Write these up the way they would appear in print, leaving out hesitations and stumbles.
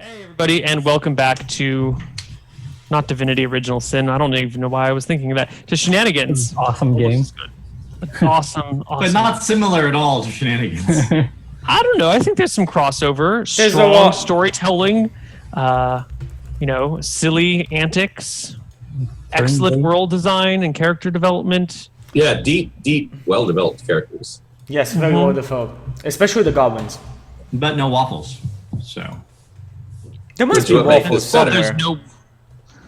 Hey everybody, and welcome back to not Divinity Original Sin. I don't even know why I was thinking of that. To Shenanigans. Awesome game. Awesome. But not similar at all to Shenanigans. I don't know. I think there's some crossover. There's Strong storytelling. Silly antics. Excellent world design and character development. Yeah, deep, well-developed characters. Yes, very well developed, especially the goblins. But no waffles. So There must Which be would make waffles this better. There's somewhere.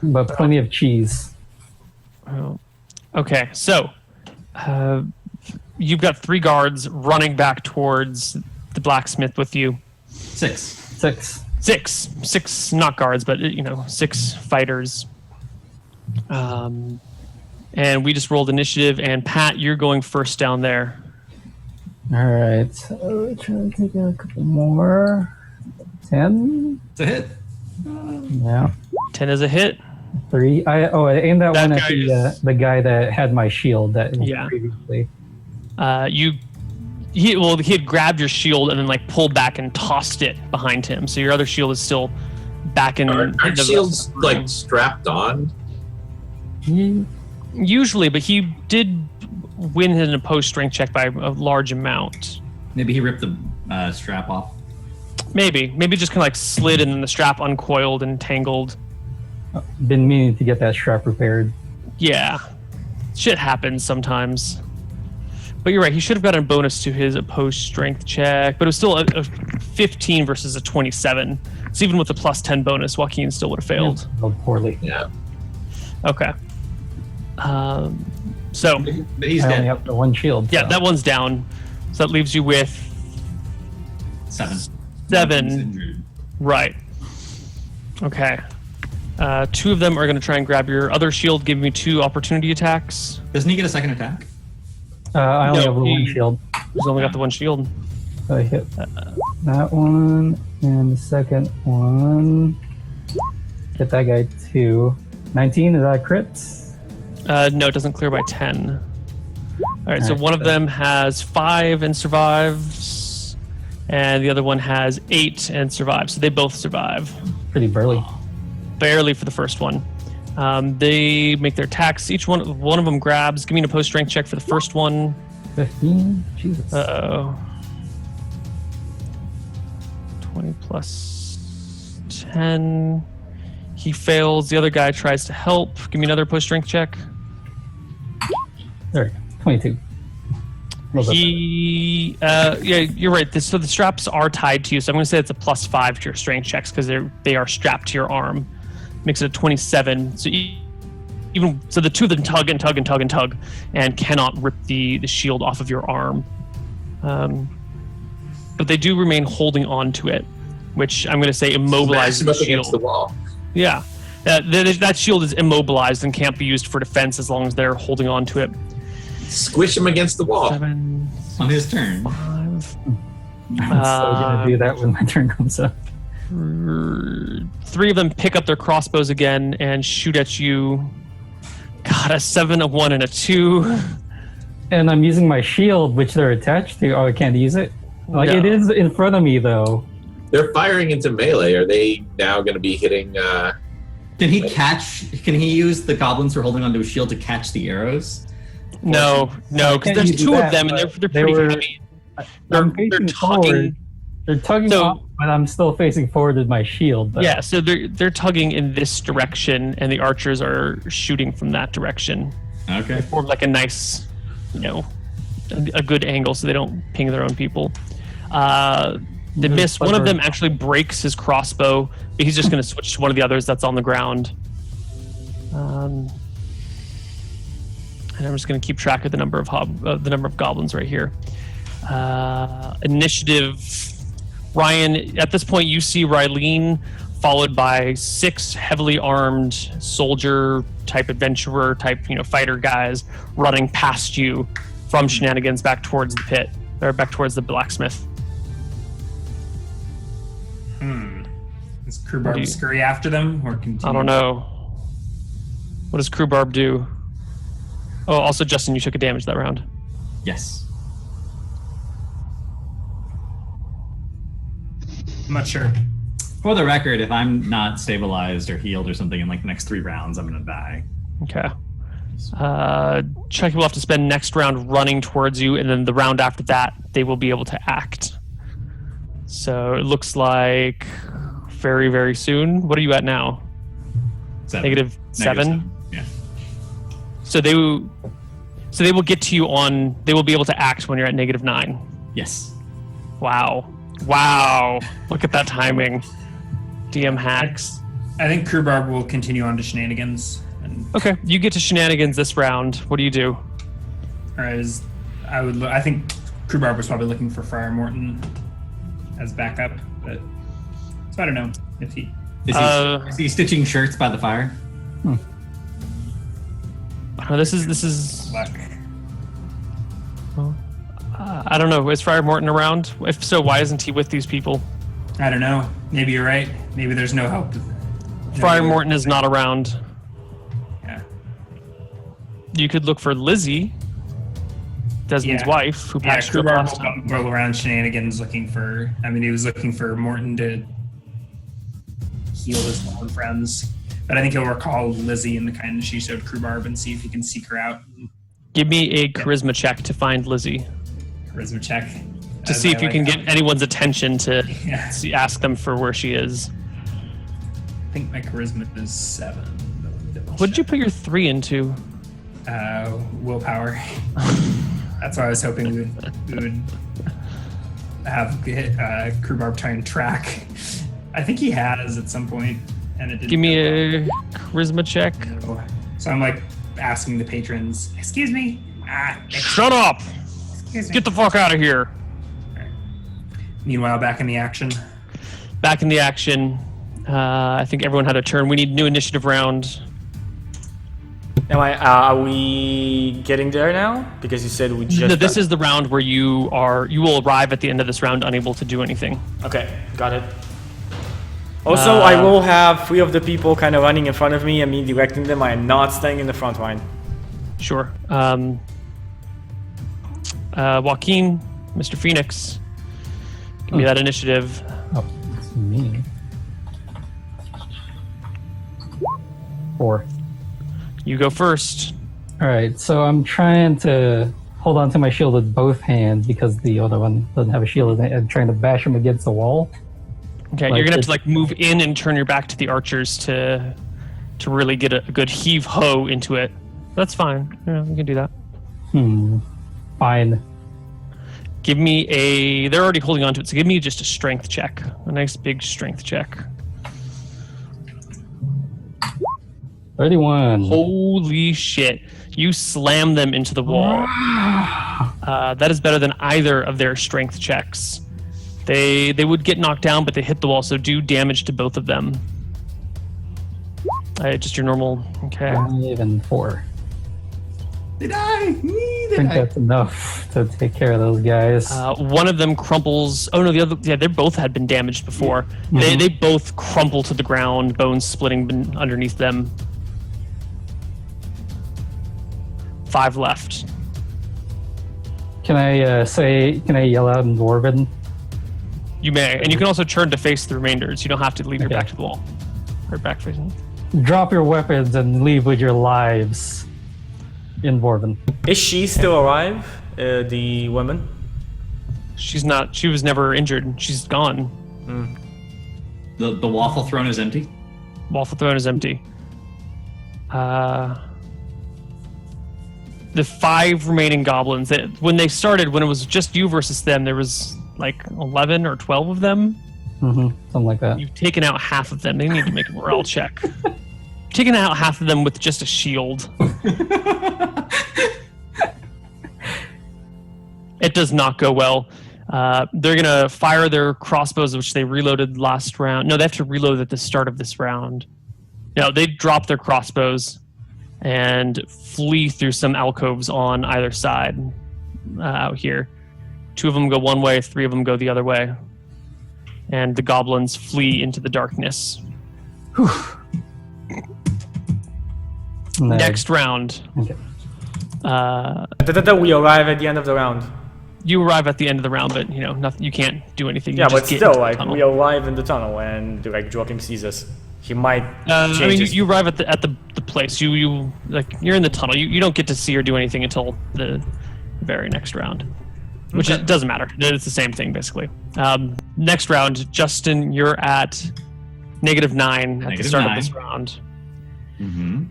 no. But plenty of cheese. Oh. Okay, so you've got 3 guards running back towards the blacksmith with you. 6. 6, not guards, but 6 fighters. And we just rolled initiative, and Pat, you're going first down there. All right. So trying to take a couple more. 10. It's a hit. Yeah. 10 is a hit. 3. I aimed that one at guy the guy that had my shield that Yeah. previously. He had grabbed your shield and then pulled back and tossed it behind him. So your other shield is still back in. Aren't in the shields room. strapped on? Usually, but he did win an opposed strength check by a large amount. Maybe he ripped the strap off. Maybe just kind of slid and then the strap uncoiled and tangled. Been meaning to get that strap repaired. Yeah, shit happens sometimes. But you're right, he should have gotten a bonus to his opposed strength check, but it was still a 15 versus a 27. So even with the plus 10 bonus, Joaquin still would have failed. Rolled poorly. Yeah. Okay. So But he's I only dead. have the one shield. yeah, so. that one's down. So that leaves you with 7. 7. He's injured. Right. Okay. 2 of them are going to try and grab your other shield, give me 2 opportunity attacks. Doesn't he get a second attack? I only No, have the one he- shield. He's only got the one shield. So I hit that one and the second one. Hit that guy too. 19, is that a crit? No, it doesn't clear by 10. All right, so Alright, one of so- them has 5 and survives, and the other one has 8 and survives. So they both survive. Pretty burly. Barely for the first one. They make their attacks. Each one of them grabs. Give me an opposed strength check for the first one. 15? Jesus. Uh-oh. 20 plus 10. He fails. The other guy tries to help. Give me another opposed strength check. There, 22. He, yeah, you're right. So the straps are tied to you. So I'm going to say it's a plus 5 to your strength checks because they are strapped to your arm. Makes it a 27. So even so, the 2 of them tug and tug and tug and tug, and cannot rip the shield off of your arm. But they do remain holding on to it, which I'm going to say immobilizes Smash him the up shield. against the wall. Yeah, that shield is immobilized and can't be used for defense as long as they're holding on to it. Squish him against the wall. 7, On his turn. 5. I'm still gonna do that when my turn comes up. 3 of them pick up their crossbows again and shoot at you. God, a 7, a 1, and a 2. And I'm using my shield, which they're attached to. Oh, I can't use it? Like, No. it is in front of me, though. They're firing into melee. Are they now going to be hitting? Can he use the goblins who are holding onto his shield to catch the arrows? No, because can't there's use 2 that, of them and but they're they pretty were- heavy. I'm They're facing tugging. forward. They're tugging So- off, but I'm still facing forward with my shield. Though. Yeah, so they're tugging in this direction, and the archers are shooting from that direction. Okay. Form like a nice, a good angle so they don't ping their own people. They miss. One of them actually breaks his crossbow, but he's just going to switch to one of the others that's on the ground. And I'm just going to keep track of the number of goblins right here. Initiative. Ryan, at this point, you see Rylene followed by 6 heavily armed soldier type adventurer type, fighter guys running past you from Shenanigans back towards the pit, or back towards the blacksmith. Does Crew What do Barb you- scurry after them or continue? I don't know. What does Crew Barb do? Oh, also, Justin, you took a damage that round. Yes. I'm not sure. For the record, if I'm not stabilized or healed or something in like the next 3 rounds, I'm gonna die. Okay. Chucky will have to spend next round running towards you, and then the round after that, they will be able to act. So it looks like very, very soon. What are you at now? 7. -7? Yeah. So they will get to you on. They will be able to act when you're at -9. Yes. Wow. Look at that timing. DM hacks. I think Rhubarb will continue on to Shenanigans. And Okay, you get to Shenanigans this round. What do you do? I think Rhubarb was probably looking for Friar Morton as backup, but so I don't know if he. Is he stitching shirts by the fire? This is. Luck. I don't know. Is Friar Morton around? If so, why isn't he with these people? I don't know. Maybe you're right. Maybe there's no help. Friar Morton is not around. Yeah. You could look for Lizzie, Desmond's wife, who patched up last time. Roll around Shenanigans looking for. I mean, he was looking for Morton to heal his fallen friends, but I think he'll recall Lizzie and the kindness she showed Rhubarb and see if he can seek her out. Give me a charisma check to find Lizzie. Charisma check. To see if you can get anyone's attention to ask them for where she is. I think my charisma is 7. What did you put your 3 into? Willpower. That's why I was hoping we would have Rhubarb try and track. I think he has at some point, and it didn't. Give me a charisma check. So I'm like asking the patrons, "Excuse me." Shut up! Excuse me. Get the fuck out of here! Meanwhile, back in the action. Back in the action. I think everyone had a turn. We need new initiative round. Are we getting there now? Because you said we just. No, this is the round where you will arrive at the end of this round unable to do anything. Okay, got it. Also, I will have 3 of the people kind of running in front of me and me directing them. I am not staying in the front line. Sure. Joaquin, Mr. Phoenix, give me that initiative. Oh, it's me. 4. You go first. All right, so I'm trying to hold on to my shield with both hands because the other one doesn't have a shield, and trying to bash him against the wall. Okay, you're gonna have to move in and turn your back to the archers to really get a good heave ho into it. That's fine. Yeah, we can do that. Fine. Give me they're already holding on to it, so give me just a strength check. A nice big strength check. 31. Holy shit. You slam them into the wall. That is better than either of their strength checks. They would get knocked down, but they hit the wall, so do damage to both of them. Just your normal. Okay. 5 and 4. They die! I think that's enough to take care of those guys. One of them crumples. Oh no, the other. Yeah, they both had been damaged before. Mm-hmm. They both crumple to the ground, bones splitting underneath them. 5 left. Can I yell out in Dwarven? You may, and you can also turn to face the remainders. You don't have to leave your back to the wall. Or back facing. Drop your weapons and leave with your lives. In Dwarven. Is she still alive? The woman? She's not. She was never injured. She's gone. The waffle throne is empty? Waffle throne is empty. The 5 remaining goblins, when they started, when it was just you versus them, there was like 11 or 12 of them. Something like that. You've taken out half of them. They need to make a morale check. Taken out half of them with just a shield. It does not go well. They're going to fire their crossbows, which they reloaded last round. No, they have to reload at the start of this round. No, they drop their crossbows and flee through some alcoves on either side out here. 2 of them go one way, 3 of them go the other way. And the goblins flee into the darkness. Nice. Next round. Okay. We arrive at the end of the round. You arrive at the end of the round, but nothing. You can't do anything. Yeah, you but just get still, into the like tunnel. we arrive in the tunnel, and like Joachim sees us. He might I change mean, his... you arrive at the place. You're in the tunnel. You don't get to see or do anything until the very next round, which it doesn't matter. It's the same thing basically. Next round, Justin, you're at -9 at the start of this round. Mm-hmm.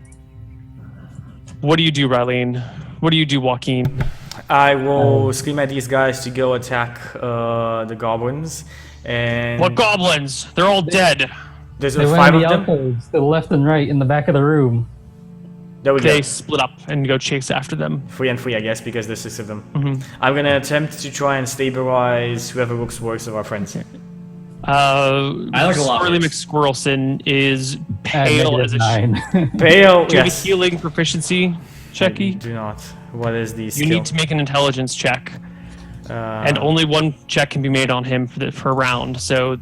What do you do, Rylene? What do you do, Joaquin? I will scream at these guys to go attack the goblins. And What goblins? They're all dead. there's They went 5 in of the them. alcoves, to the left and right, in the back of the room. There we They go. split up and go chase after them. 3 and 3, I guess, because there's 6 of them. Mm-hmm. I'm gonna attempt to try and stabilize whoever looks worse of our friends. I look a lot Squirrely worse. McSquirrelson is At pale as a -9. Pale, Do you have a yes. healing proficiency, Checky? Do not. What is the You skill? need to make an intelligence check, and only one check can be made on him per round. So,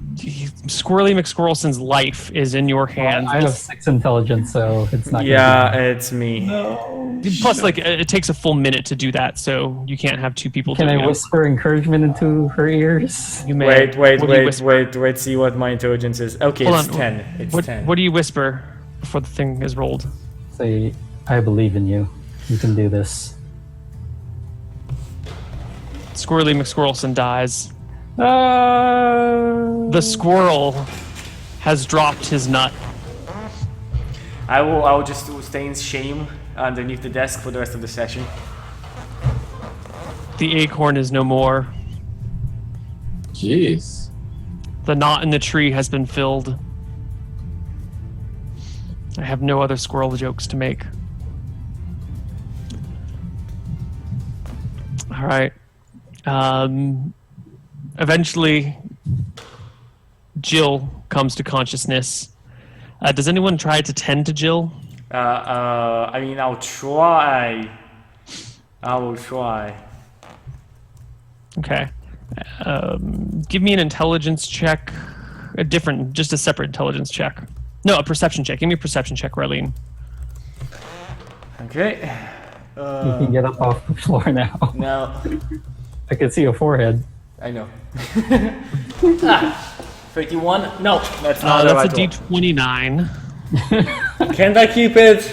Squirrely McSquirrelson's life is in your hands. I have 6 intelligence, so it's not. Yeah, it's me. Plus, like, it takes a full minute to do that, so you can't have 2 people Can doing I it. whisper encouragement into her ears? You may. Wait, What do you whisper? wait, see what my intelligence is. Okay, Hold it's on. 10. It's What, 10. what do you whisper before the thing is rolled? Say, I believe in you. You can do this. Squirrely McSquirrelson dies. Ah! The squirrel has dropped his nut. I will just stay in shame underneath the desk for the rest of the session. The acorn is no more. Jeez. The knot in the tree has been filled. I have no other squirrel jokes to make. All right. Eventually, Jill comes to consciousness. Does anyone try to tend to Jill? I mean, I'll try. I will try. Okay. Give me an intelligence check. Just a separate intelligence check. No, a perception check. Give me a perception check, Rylene. Okay. You can get up off the floor now. Now, I can see your forehead. I know. 31? No, that's not the That's a right D29. one. Can't I keep it?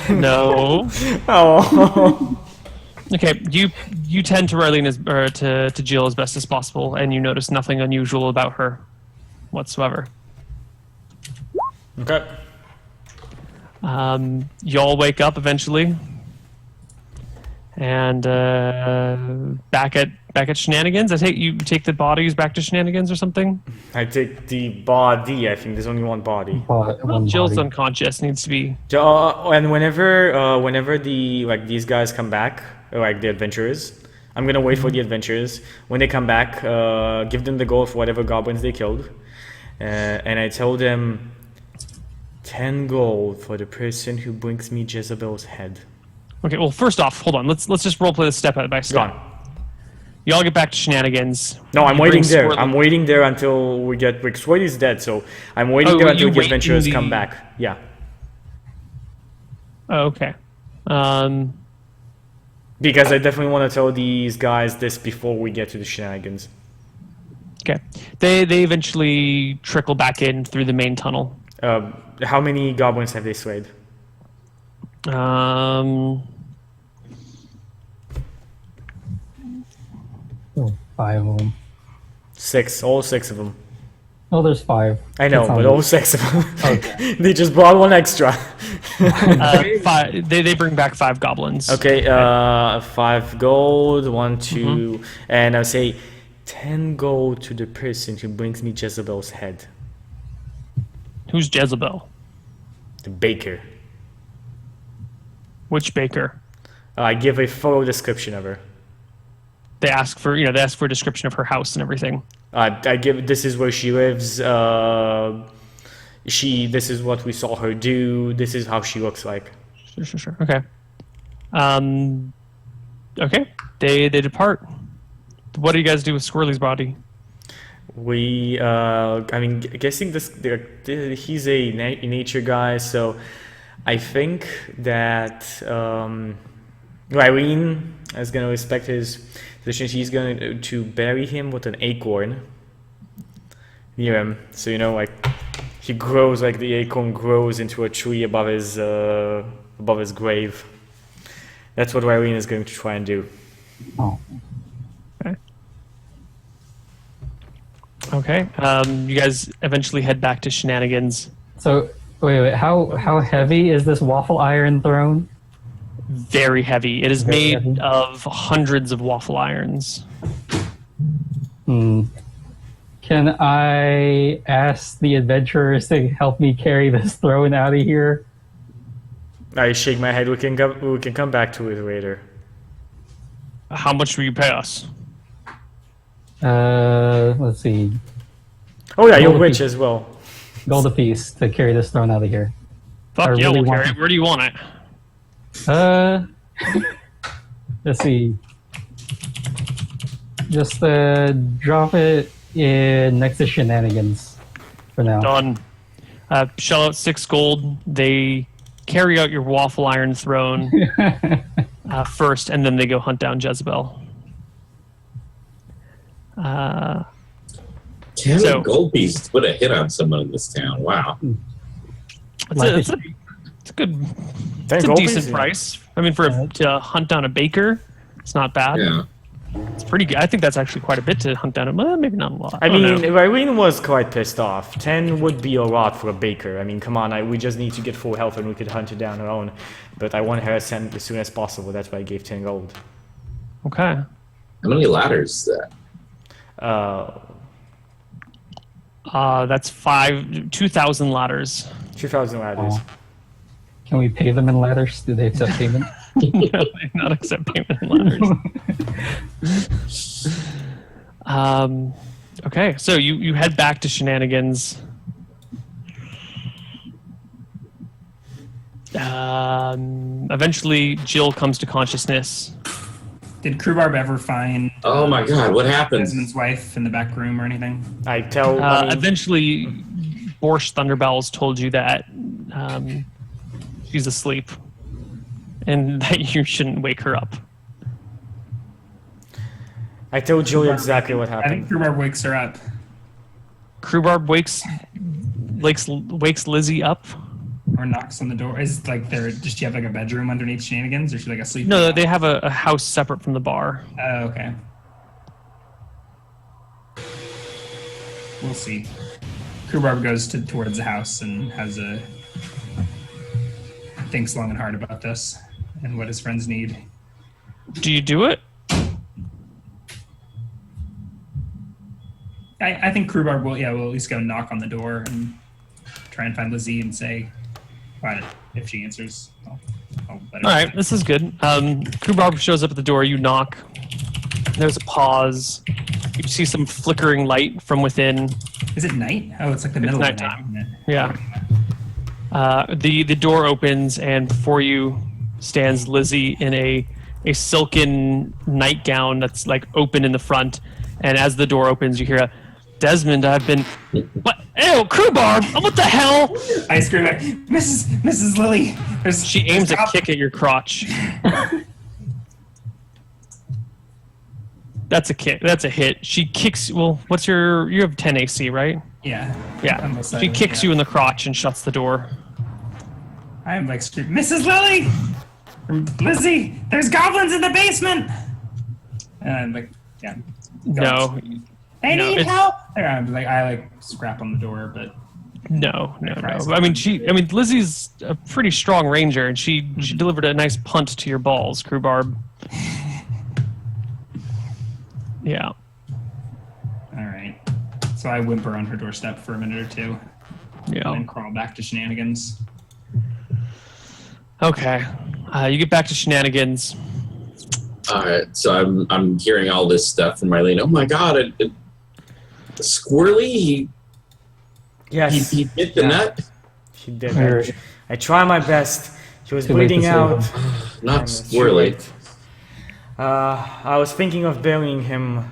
No. Oh. Okay, you tend to Rylene to Jill as best as possible, and you notice nothing unusual about her whatsoever. Okay. Y'all wake up eventually, and back at Shenanigans. You take the bodies back to Shenanigans or something. I take the body. I think there's only one body. One Jill's body. unconscious. Needs to be. And whenever these guys come back, like the adventurers, I'm gonna wait for the adventurers. When they come back, give them the gold for whatever goblins they killed, and I tell them 10 gold for the person who brings me Jezebel's head. Okay. Well, first off, hold on. Let's just roleplay this step by step. Gone. Y'all get back to Shenanigans. No, I'm You waiting bring there. Squirrely- I'm waiting there until we get. Rick Sweat is dead, so I'm waiting Oh, there you until the wait in adventurers the- come back. Yeah. Oh, okay. Because I definitely want to tell these guys this before we get to the Shenanigans. Okay. They eventually trickle back in through the main tunnel. How many goblins have they slayed? Oh, 5 of them. 6. All 6 of them. Oh, there's 5. I know, That's but not- all 6 of them. Okay. They just brought one extra. They bring back 5 goblins. Okay, 5 gold, 1, 2, and I'll say 10 gold to the person who brings me Jezebel's head. Who's Jezebel? The baker. Which baker? I give a full description of her. They ask for a description of her house and everything. I give this is where she lives. This is what we saw her do. This is how she looks like. Sure. Okay. Okay. They depart. What do you guys do with Squirrely's body? We, guessing he's a nature guy, so I think that Irene is going to respect his position. He's going to bury him with an acorn near him. So, you know, like, he grows, like the acorn grows into a tree above his grave. That's what Irene is going to try and do. Oh. Okay. You guys eventually head back to Shenanigans. So wait. How heavy is this waffle iron throne? Very heavy. It is Very made heavy. of hundreds of waffle irons. Hmm. Can I ask the adventurers to help me carry this throne out of here? I shake my head. We can come back to it later. How much will you pay us? Let's see. Oh yeah, you're Gold rich apiece. as well. Gold apiece to carry this throne out of here. Fuck I yeah, really we'll want carry it. Where do you want it? Let's see. Just drop it in next to Shenanigans for now. Done. Shell out 6 gold. They carry out your waffle iron throne first, and then they go hunt down Jezebel. 10 So- gold pieces put a hit on someone in this town. Wow. It's a good, it's a gold decent pieces? price. I mean, to hunt down a baker, it's not bad. Yeah. It's pretty good. I think that's actually quite a bit to hunt down. Well, maybe not a lot. I don't mean, know. Irene was quite pissed off. 10 would be a lot for a baker. I mean, come on, we just need to get full health and we could hunt it down our own. But I want her sent as soon as possible. That's why I gave 10 gold. Okay. How many ladders is that? That's 2,000 ladders. 2,000 ladders. Oh. Can we pay them in ladders? Do they accept payment? No, they not accept payment in ladders. Okay, so you head back to Shenanigans. Eventually, Jill comes to consciousness. Did Crewbarb ever find Oh my god, what happened? Desmond's wife in the back room or anything? I tell. I mean, Eventually, Borscht Thunderbells told you that she's asleep and that you shouldn't wake her up. I told Julia exactly what I think happened. Crewbarb wakes her up. Crewbarb wakes Lizzie up. Or knocks on the door. Is like there? Does she have like a bedroom underneath Shenanigans, or is she like asleep? No, they have a house separate from the bar. Oh, okay. We'll see. Crewbarb goes towards the house and thinks long and hard about this and what his friends need. Do you do it? I think Crewbarb will at least go knock on the door and try and find Lizzie and say, "But if she answers, I'll let her All right, this is good. Crewbarb shows up at the door. You knock. There's a pause. You see some flickering light from within. Is it night? Oh, it's like the middle of the nighttime. night. Yeah. The door opens, and before you stands Lizzie in a silken nightgown that's like open in the front. And as the door opens, you hear a Desmond. I've been what? Ew, Crewbarb! What the hell? I scream at Mrs. Lily. She aims a kick at your crotch. That's a kick. That's a hit. She kicks. Well, what's your? You have 10 AC, right? Yeah. Yeah. Almost She kicks you in the crotch and shuts the door. I'm like screaming, Mrs. Lily, Lizzie. There's goblins in the basement. And I'm like, yeah. No, They No, need it's- help. I scrap on the door, but no. I mean, Lizzie's a pretty strong ranger, and she delivered a nice punt to your balls, Crewbarb. Yeah. all right. So I whimper on her doorstep for a minute or two, and Yeah. then crawl back to Shenanigans. Okay. You get back to Shenanigans. All right, so I'm hearing all this stuff from Marlene. Oh my god, Squirrely, Yes, he hit the nut. he did. Alright. I try my best. He was Too late to bleeding save out. him. Not and it's too Squirrely. late. I was thinking of burying him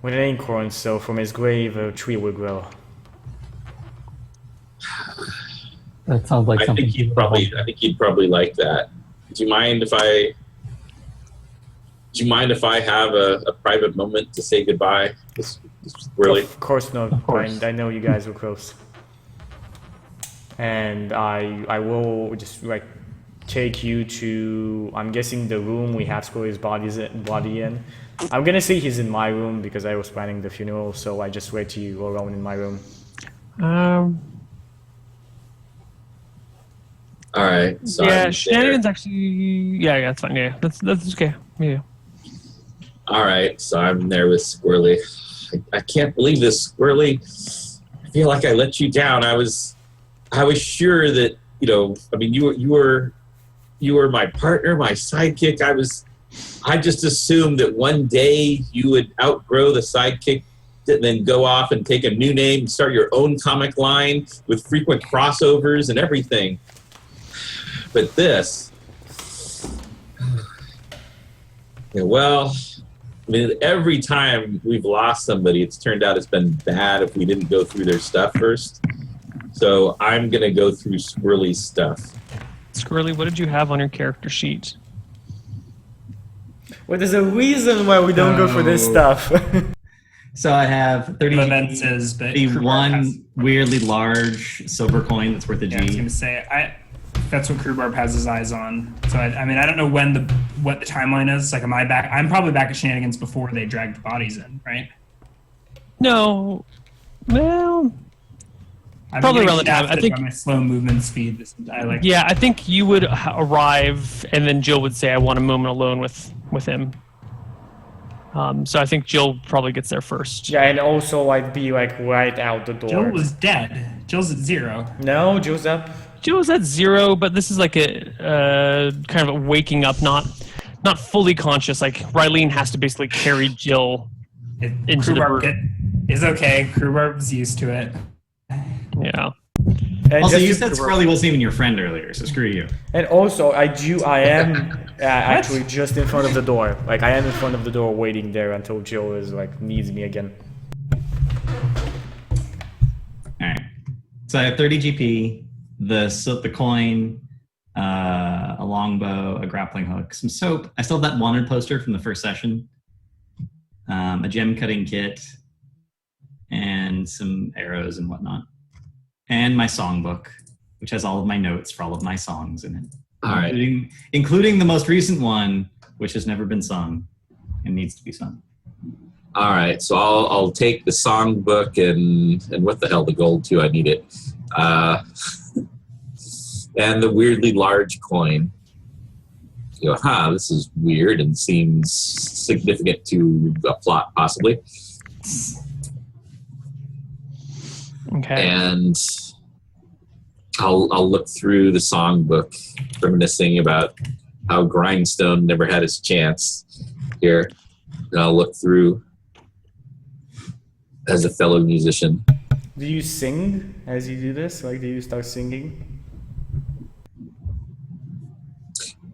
with an acorn, so from his grave a tree would grow. That sounds like I something. think he'd probably like that. Do you mind if I Do you mind if I have a private moment to say goodbye? Really? Of course not. Of course. I know you guys were close. And I will just like take you to, I'm guessing, the room we have Scully's body in. I'm gonna say he's in my room because I was planning the funeral, so I just wait till you go alone in my room. All right. So yeah, I'm Shenanigans there. actually. Yeah, that's fine. Yeah, that's okay. Yeah. All right. So I'm there with Squirrely. I can't believe this, Squirrely. I feel like I let you down. I was sure that I mean, you were my partner, my sidekick. I just assumed that one day you would outgrow the sidekick and then go off and take a new name and start your own comic line with frequent crossovers and everything. But this, well, I mean, every time we've lost somebody, it's turned out it's been bad if we didn't go through their stuff first. So I'm going to go through Squirrely's stuff. Squirrely, what did you have on your character sheet? Well, there's a reason why we don't go for this stuff. So I have 30 Events is, but the Krubar one has- weirdly large silver coin that's worth a G. Yeah, I was gonna say that's what Krubarb has his eyes on. So I mean I don't know what the timeline is. Like, am I back? I'm probably back at Shenanigans before they dragged the bodies in, right? No. Well, I'm Probably getting around the time. I shafted think- by my slow movement speed. yeah, I think you would arrive, and then Jill would say, "I want a moment alone with him." So I think Jill probably gets there first. Yeah, and also I'd be like right out the door. Jill was dead. Jill's at 0. No, Jill's up. Jill's at 0, but this is like a kind of a waking up, not fully conscious. Like Rylene has to basically carry Jill into the room. Is okay. Krubarb's used to it. Yeah. And Also, just you to said correct- Squirrely wasn't even your friend earlier, so screw you. And also, I am actually just in front of the door. Like, I am in front of the door waiting there until Jill is like needs me again. Alright. So I have 30 GP, the coin, a longbow, a grappling hook, some soap. I still have that wanted poster from the first session, a gem cutting kit, and some arrows and whatnot. And my songbook, which has all of my notes for all of my songs in it. All right. Including the most recent one, which has never been sung and needs to be sung. All right. So I'll take the songbook and what the hell, the gold too. I need it. And the weirdly large coin. You go, this is weird and seems significant to a plot, possibly. Okay. And I'll look through the songbook, reminiscing about how Grindstone never had his chance here. And I'll look through as a fellow musician. Do you sing as you do this? Like, do you start singing?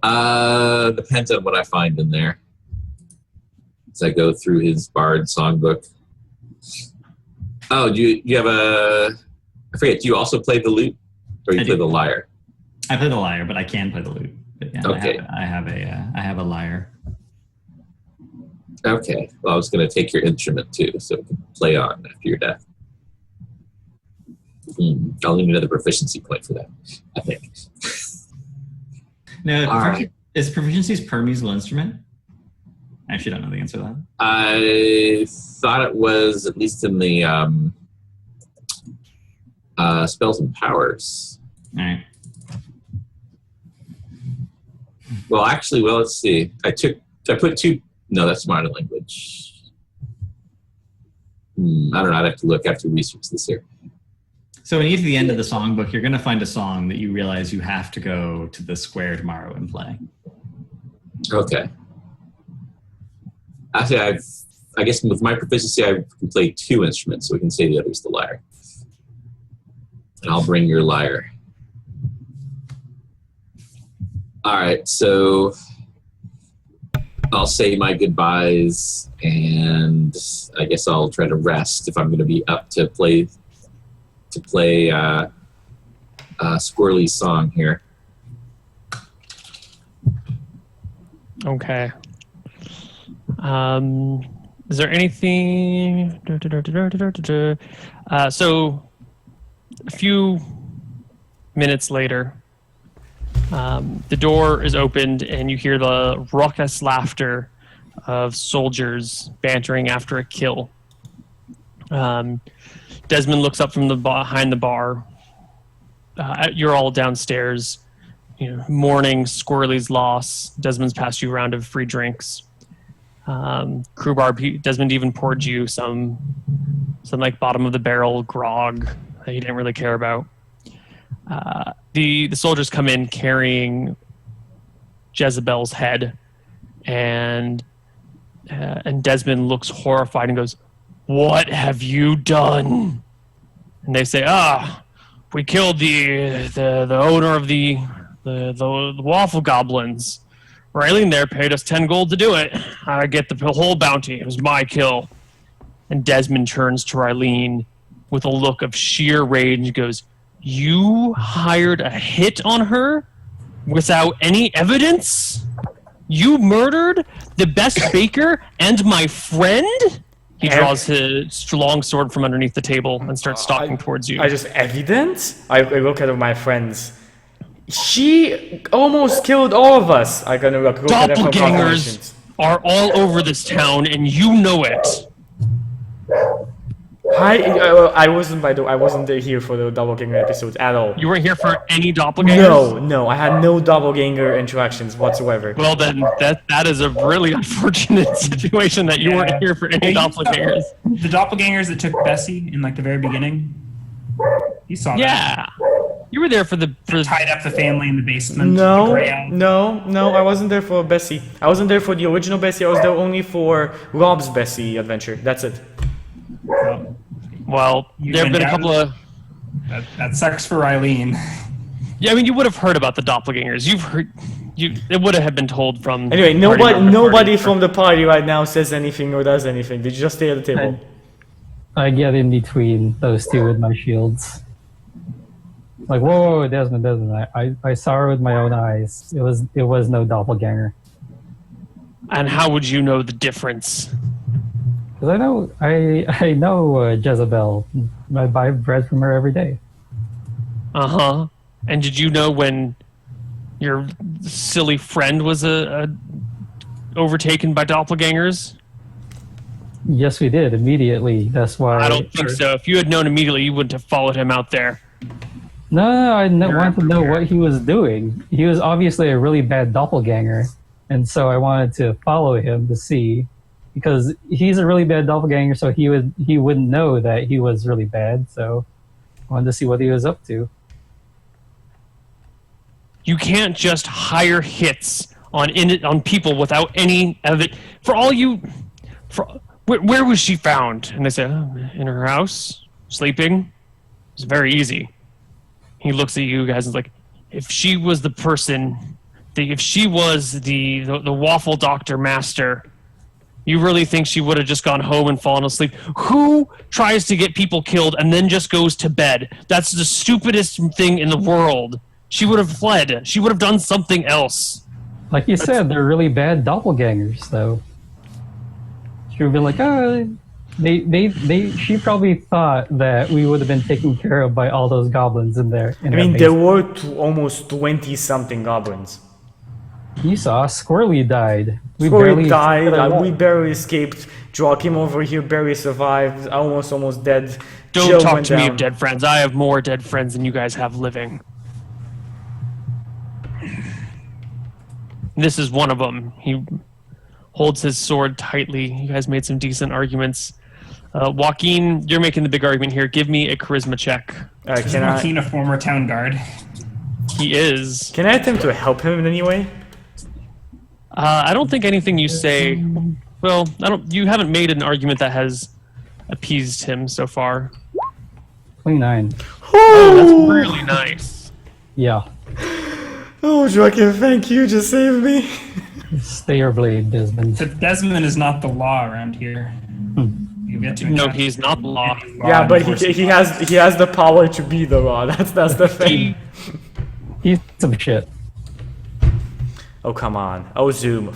Depends on what I find in there. As I go through his bard songbook. Oh, do you have I forget, do you also play the lute? Or you I play do. the lyre? I play the lyre, but I can play the lute. But yeah, Okay. I have a lyre. Okay. Well, I was going to take your instrument too, so we can play on after your death. I'll need another proficiency point for that, I think. No, All right. is proficiency's per musical instrument? I actually don't know the answer to that. I thought it was at least in the spells and powers. All right. Well, actually, let's see. I put 2. No, that's modern language. I don't know. I'd have to look. I have to research this here. So when you get to the end of the songbook, you're going to find a song that you realize you have to go to the square tomorrow and play. Okay. Actually, I guess with my proficiency, I can play 2 instruments, so we can say the other's the lyre. And I'll bring your lyre. All right, so I'll say my goodbyes, and I guess I'll try to rest if I'm going to be up to play Squirrely's song here. Okay. Is there anything? So, a few minutes later, the door is opened, and you hear the raucous laughter of soldiers bantering after a kill. Desmond looks up from behind the bar. You're all downstairs. Mourning Squirrely's loss. Desmond's passed you a round of free drinks. Desmond even poured you some like bottom of the barrel grog that you didn't really care about. The soldiers come in carrying Jezebel's head, and Desmond looks horrified and goes, "What have you done?" And they say, we killed the owner of the waffle goblins. Riley there paid us 10 gold to do it. I get the whole bounty. It was my kill." And Desmond turns to Riley with a look of sheer rage and goes, "You hired a hit on her without any evidence? You murdered the best baker and my friend?" He draws his long sword from underneath the table and starts stalking towards you. I just evidence? I look at my friends. She almost killed all of us. I'm gonna look at her for Doppelgangers are all over this town, and you know it. I wasn't here for the doppelganger episodes at all. You weren't here for any doppelgangers? No, I had no doppelganger interactions whatsoever. Well, then that is a really unfortunate situation that you weren't here for any doppelgangers. The doppelgangers that took Bessie in like the very beginning. You saw that. Yeah. You were there for tied up the family in the basement. No, I wasn't there for Bessie. I wasn't there for the original Bessie. I was there only for Rob's Bessie adventure. That's it. Well, there have been a couple of... That sucks for Eileen. Yeah, I mean, you would have heard about the doppelgangers. You've heard... It would have been told from... Anyway, nobody from the party right now says anything or does anything. They just stay at the table. I get in between those two with my shields. Like, whoa, Desmond. I saw her with my own eyes. It was no doppelganger. And how would you know the difference? Because I know Jezebel. I buy bread from her every day. Uh-huh. And did you know when your silly friend was overtaken by doppelgangers? Yes, we did immediately. That's why. I don't think so. If you had known immediately, you wouldn't have followed him out there. No, I wanted to know what he was doing. He was obviously a really bad doppelganger, and so I wanted to follow him to see, because he's a really bad doppelganger, so he wouldn't know that he was really bad. So I wanted to see what he was up to. You can't just hire hits on people without any evidence. Where was she found? And they say, in her house, sleeping. It's very easy. He looks at you guys and is like, if she was the person, if she was the waffle doctor master, you really think she would have just gone home and fallen asleep? Who tries to get people killed and then just goes to bed? That's the stupidest thing in the world. She would have fled. She would have done something else. Like you said, they're really bad doppelgangers, though. She would have been like, she probably thought that we would have been taken care of by all those goblins in there. I mean, there were almost 20-something goblins. You saw, Squirrely died. We barely escaped. Draw came over here, barely survived. Almost dead. Don't Jill talk went to me down. of dead friends. I have more dead friends than you guys have living. This is one of them. He holds his sword tightly. You guys made some decent arguments. Joaquin, you're making the big argument here. Give me a charisma check. Is Joaquin a former town guard? He is. Can I attempt to help him in any way? I don't think anything you say... Well, you haven't made an argument that has appeased him so far. 29. Oh, that's really nice. Yeah. Oh, Joaquin, thank you. Just saved me. Stay your blade, Desmond. So Desmond is not the law around here. No, he's not the law. Yeah, but he has the power to be the law. That's the thing. He's some shit. Oh, come on. Oh, Zoom.